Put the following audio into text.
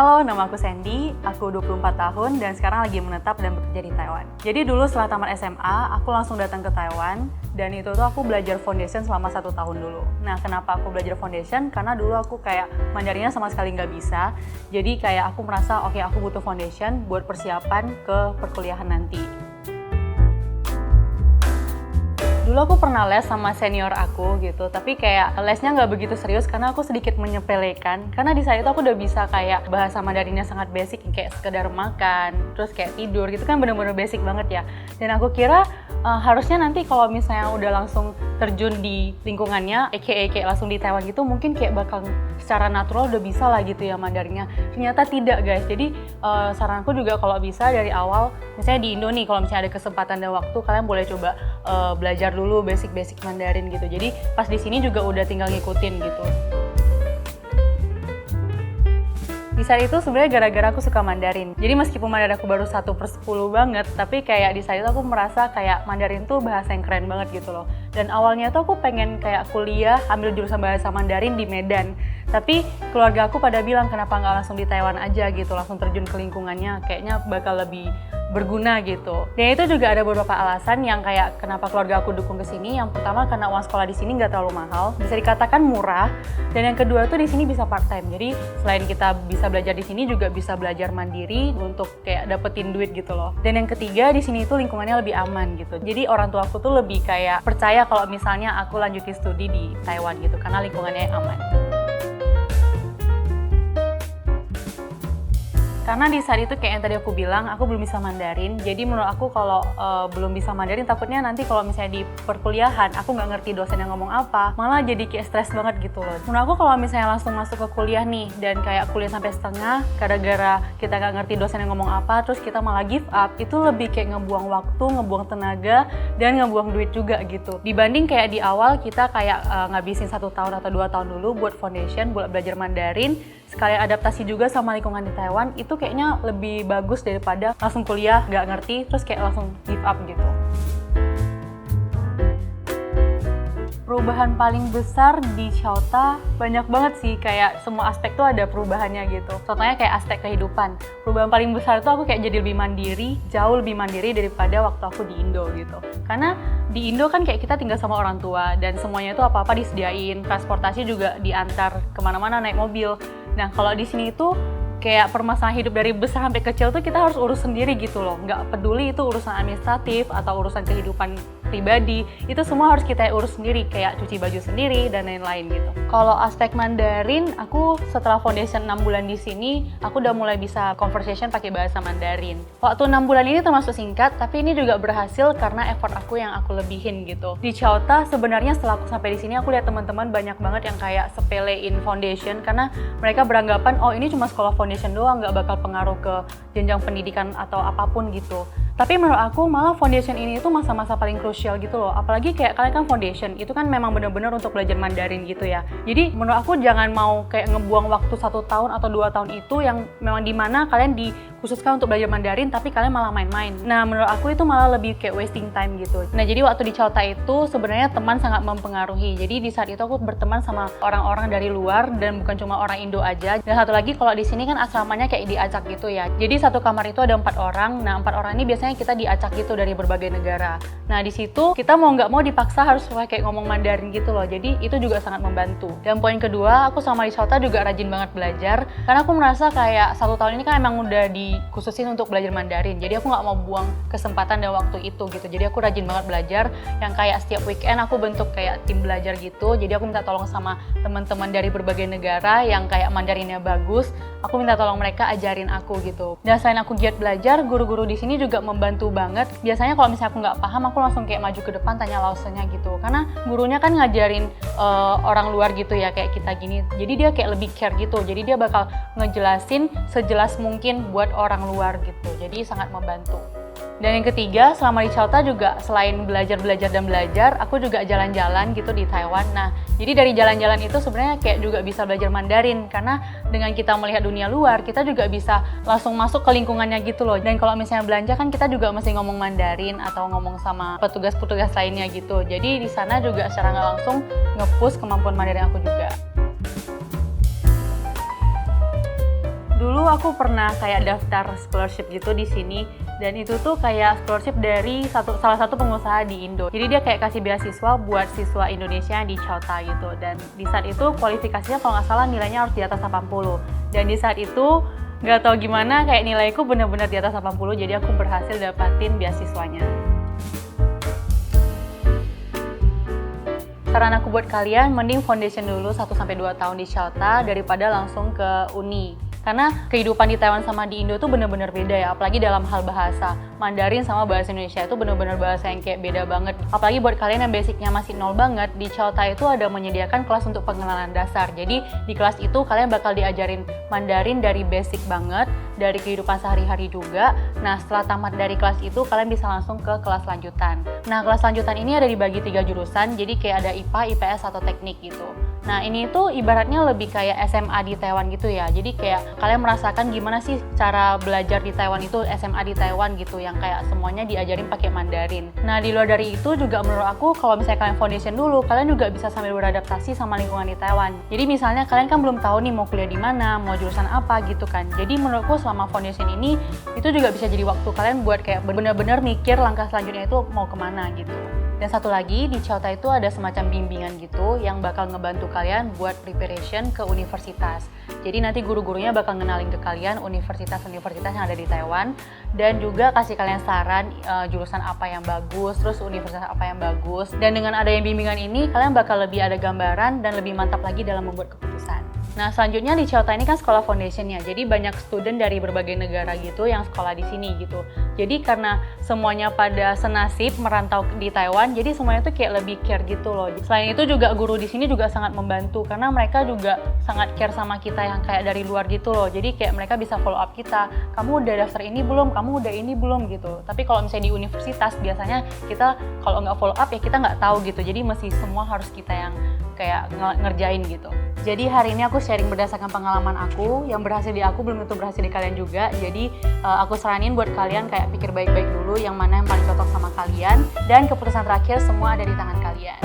Halo, nama aku Sandy, aku 24 tahun dan sekarang lagi menetap dan bekerja di Taiwan. Jadi dulu setelah tamat SMA, aku langsung datang ke Taiwan dan itu tuh aku belajar foundation selama 1 tahun dulu. Nah, kenapa aku belajar foundation? Karena dulu aku kayak Mandarinnya sama sekali nggak bisa. Jadi kayak aku merasa, oke, aku butuh foundation buat persiapan ke perkuliahan nanti. Dulu aku pernah les sama senior aku gitu, tapi kayak lesnya nggak begitu serius karena aku sedikit menyepelekan. Karena di saat itu aku udah bisa kayak bahasa Mandarinnya sangat basic, kayak sekedar makan, terus kayak tidur gitu kan bener-bener basic banget ya. Dan aku kira harusnya nanti kalau misalnya udah langsung terjun di lingkungannya, kayak langsung di Taiwan gitu, mungkin kayak bakal secara natural udah bisa lah gitu ya Mandarinnya. Ternyata tidak guys, jadi saranku juga kalau bisa dari awal, misalnya di Indo nih, kalau misalnya ada kesempatan dan waktu, kalian boleh coba belajar dulu basic-basic Mandarin gitu. Jadi pas di sini juga udah tinggal ngikutin gitu. Di saat itu sebenarnya gara-gara aku suka Mandarin. Jadi meskipun Mandarin aku baru 1/10 banget, tapi kayak di saat itu aku merasa kayak Mandarin tuh bahasa yang keren banget gitu loh. Dan awalnya tuh aku pengen kayak kuliah ambil jurusan bahasa Mandarin di Medan. Tapi keluarga aku pada bilang kenapa nggak langsung di Taiwan aja gitu, langsung terjun ke lingkungannya, kayaknya bakal lebih berguna gitu. Dan itu juga ada beberapa alasan yang kayak kenapa keluarga aku dukung ke sini. Yang pertama karena uang sekolah di sini nggak terlalu mahal, bisa dikatakan murah. Dan yang kedua tuh di sini bisa part time. Jadi selain kita bisa belajar di sini juga bisa belajar mandiri untuk kayak dapetin duit gitu loh. Dan yang ketiga di sini tuh lingkungannya lebih aman gitu. Jadi orang tua aku tuh lebih kayak percaya kalau misalnya aku lanjutin studi di Taiwan gitu karena lingkungannya aman. Karena di saat itu kayak yang tadi aku bilang, aku belum bisa Mandarin. Jadi menurut aku kalau belum bisa Mandarin, takutnya nanti kalau misalnya di perkuliahan, aku nggak ngerti dosen yang ngomong apa, malah jadi kayak stres banget gitu loh. Menurut aku kalau misalnya langsung masuk ke kuliah nih, dan kayak kuliah sampai setengah, gara-gara kita nggak ngerti dosen yang ngomong apa, terus kita malah give up, itu lebih kayak ngebuang waktu, ngebuang tenaga, dan ngebuang duit juga gitu. Dibanding kayak di awal kita kayak ngabisin 1 tahun atau 2 tahun dulu buat foundation, buat belajar Mandarin, sekalian adaptasi juga sama lingkungan di Taiwan, itu kayaknya lebih bagus daripada langsung kuliah nggak ngerti terus kayak langsung give up gitu. Perubahan paling besar di Chota banyak banget sih, kayak semua aspek tuh ada perubahannya gitu. Contohnya kayak aspek kehidupan. Perubahan paling besar tuh aku kayak jadi lebih mandiri, jauh lebih mandiri daripada waktu aku di Indo gitu. Karena di Indo kan kayak kita tinggal sama orang tua dan semuanya itu apa-apa disediain, transportasi juga diantar kemana-mana naik mobil. Nah kalau di sini tuh kayak permasalahan hidup dari besar sampai kecil tuh kita harus urus sendiri gitu loh. Nggak peduli itu urusan administratif atau urusan kehidupan pribadi, itu semua harus kita urus sendiri, kayak cuci baju sendiri dan lain-lain gitu. Kalau aspek Mandarin, aku setelah foundation 6 bulan di sini, aku udah mulai bisa conversation pakai bahasa Mandarin. Waktu 6 bulan ini termasuk singkat, tapi ini juga berhasil karena effort aku yang aku lebihin gitu. Di Chota sebenarnya setelah aku sampai di sini, aku lihat teman-teman banyak banget yang kayak sepelein foundation karena mereka beranggapan oh ini cuma sekolah foundation doang, nggak bakal pengaruh ke jenjang pendidikan atau apapun gitu. Tapi menurut aku malah foundation ini itu masa-masa paling krusial gitu loh. Apalagi kayak kalian kan foundation, itu kan memang benar-benar untuk belajar Mandarin gitu ya. Jadi menurut aku jangan mau kayak ngebuang waktu 1 tahun atau 2 tahun itu yang memang dimana kalian dikhususkan untuk belajar Mandarin tapi kalian malah main-main. Nah menurut aku itu malah lebih kayak wasting time gitu. Nah jadi waktu di Chota itu sebenarnya teman sangat mempengaruhi. Jadi di saat itu aku berteman sama orang-orang dari luar dan bukan cuma orang Indo aja. Dan satu lagi kalau di sini kan asramanya kayak diacak gitu ya. Jadi satu kamar itu ada 4 orang. Nah 4 orang ini biasanya kita diacak gitu dari berbagai negara. Nah di situ kita mau nggak mau dipaksa harus kayak ngomong Mandarin gitu loh. Jadi itu juga sangat membantu. Dan poin kedua, aku sama di Chota juga rajin banget belajar. Karena aku merasa kayak 1 tahun ini kan emang udah dikhususin untuk belajar Mandarin. Jadi aku nggak mau buang kesempatan dan waktu itu gitu. Jadi aku rajin banget belajar. Yang kayak setiap weekend aku bentuk kayak tim belajar gitu. Jadi aku minta tolong sama teman-teman dari berbagai negara yang kayak Mandarinnya bagus. Aku minta tolong mereka ajarin aku gitu. Dan selain aku giat belajar, guru-guru di sini juga membantu banget. Biasanya kalau misalnya aku nggak paham, aku langsung kayak maju ke depan tanya laosennya gitu. Karena gurunya kan ngajarin orang luar gitu ya, kayak kita gini. Jadi dia kayak lebih care gitu. Jadi dia bakal ngejelasin sejelas mungkin buat orang luar gitu. Jadi sangat membantu. Dan yang ketiga, selama di Chota juga selain belajar dan belajar, aku juga jalan-jalan gitu di Taiwan. Nah, jadi dari jalan-jalan itu sebenarnya kayak juga bisa belajar Mandarin karena dengan kita melihat dunia luar, kita juga bisa langsung masuk ke lingkungannya gitu loh. Dan kalau misalnya belanja kan kita juga mesti ngomong Mandarin atau ngomong sama petugas-petugas lainnya gitu. Jadi di sana juga secara nggak langsung nge-push kemampuan Mandarin aku juga. Dulu aku pernah kayak daftar scholarship gitu di sini, dan itu tuh kayak scholarship dari salah satu pengusaha di Indo. Jadi dia kayak kasih beasiswa buat siswa Indonesia yang di Chota gitu. Dan di saat itu kualifikasinya kalau nggak salah nilainya harus di atas 80. Dan di saat itu nggak tahu gimana kayak nilaiku bener-bener di atas 80, jadi aku berhasil dapatin beasiswanya. Saran aku buat kalian, mending foundation dulu 1-2 tahun di Chota daripada langsung ke uni. Karena kehidupan di Taiwan sama di Indo tuh bener-bener beda ya, apalagi dalam hal bahasa. Mandarin sama bahasa Indonesia itu bener-bener bahasa yang kayak beda banget. Apalagi buat kalian yang basicnya masih nol banget, di Chota itu ada menyediakan kelas untuk pengenalan dasar. Jadi di kelas itu kalian bakal diajarin Mandarin dari basic banget, dari kehidupan sehari-hari juga. Nah setelah tamat dari kelas itu, kalian bisa langsung ke kelas lanjutan. Nah kelas lanjutan ini ada dibagi 3 jurusan, jadi kayak ada IPA, IPS, atau teknik gitu. Nah ini tuh ibaratnya lebih kayak SMA di Taiwan gitu ya. Jadi kayak kalian merasakan gimana sih cara belajar di Taiwan itu, SMA di Taiwan gitu, yang kayak semuanya diajarin pakai Mandarin. Nah di luar dari itu juga menurut aku kalau misalnya kalian foundation dulu, kalian juga bisa sambil beradaptasi sama lingkungan di Taiwan. Jadi misalnya kalian kan belum tahu nih mau kuliah di mana, mau jurusan apa gitu kan. Jadi menurutku selama foundation ini itu juga bisa jadi waktu kalian buat kayak benar-benar mikir langkah selanjutnya itu mau kemana gitu. Dan satu lagi, di Chota itu ada semacam bimbingan gitu yang bakal ngebantu kalian buat preparation ke universitas. Jadi nanti guru-gurunya bakal ngenalin ke kalian universitas-universitas yang ada di Taiwan, dan juga kasih kalian saran jurusan apa yang bagus, terus universitas apa yang bagus. Dan dengan adanya bimbingan ini, kalian bakal lebih ada gambaran dan lebih mantap lagi dalam membuat keputusan. Nah selanjutnya di Chota ini kan sekolah foundation ya, jadi banyak student dari berbagai negara gitu yang sekolah di sini gitu. Jadi karena semuanya pada senasib merantau di Taiwan, jadi semuanya tuh kayak lebih care gitu loh. Selain itu juga guru di sini juga sangat membantu karena mereka juga sangat care sama kita yang kayak dari luar gitu loh. Jadi kayak mereka bisa follow up kita, kamu udah daftar ini belum, kamu udah ini belum gitu. Tapi kalau misalnya di universitas biasanya kita kalau nggak follow up ya kita nggak tahu gitu. Jadi mesti semua harus kita yang kayak ngerjain gitu. Jadi hari ini aku sharing berdasarkan pengalaman aku, yang berhasil di aku belum tentu berhasil di kalian juga. Jadi aku saranin buat kalian kayak pikir baik-baik dulu yang mana yang paling cocok sama kalian, dan keputusan terakhir semua ada di tangan kalian.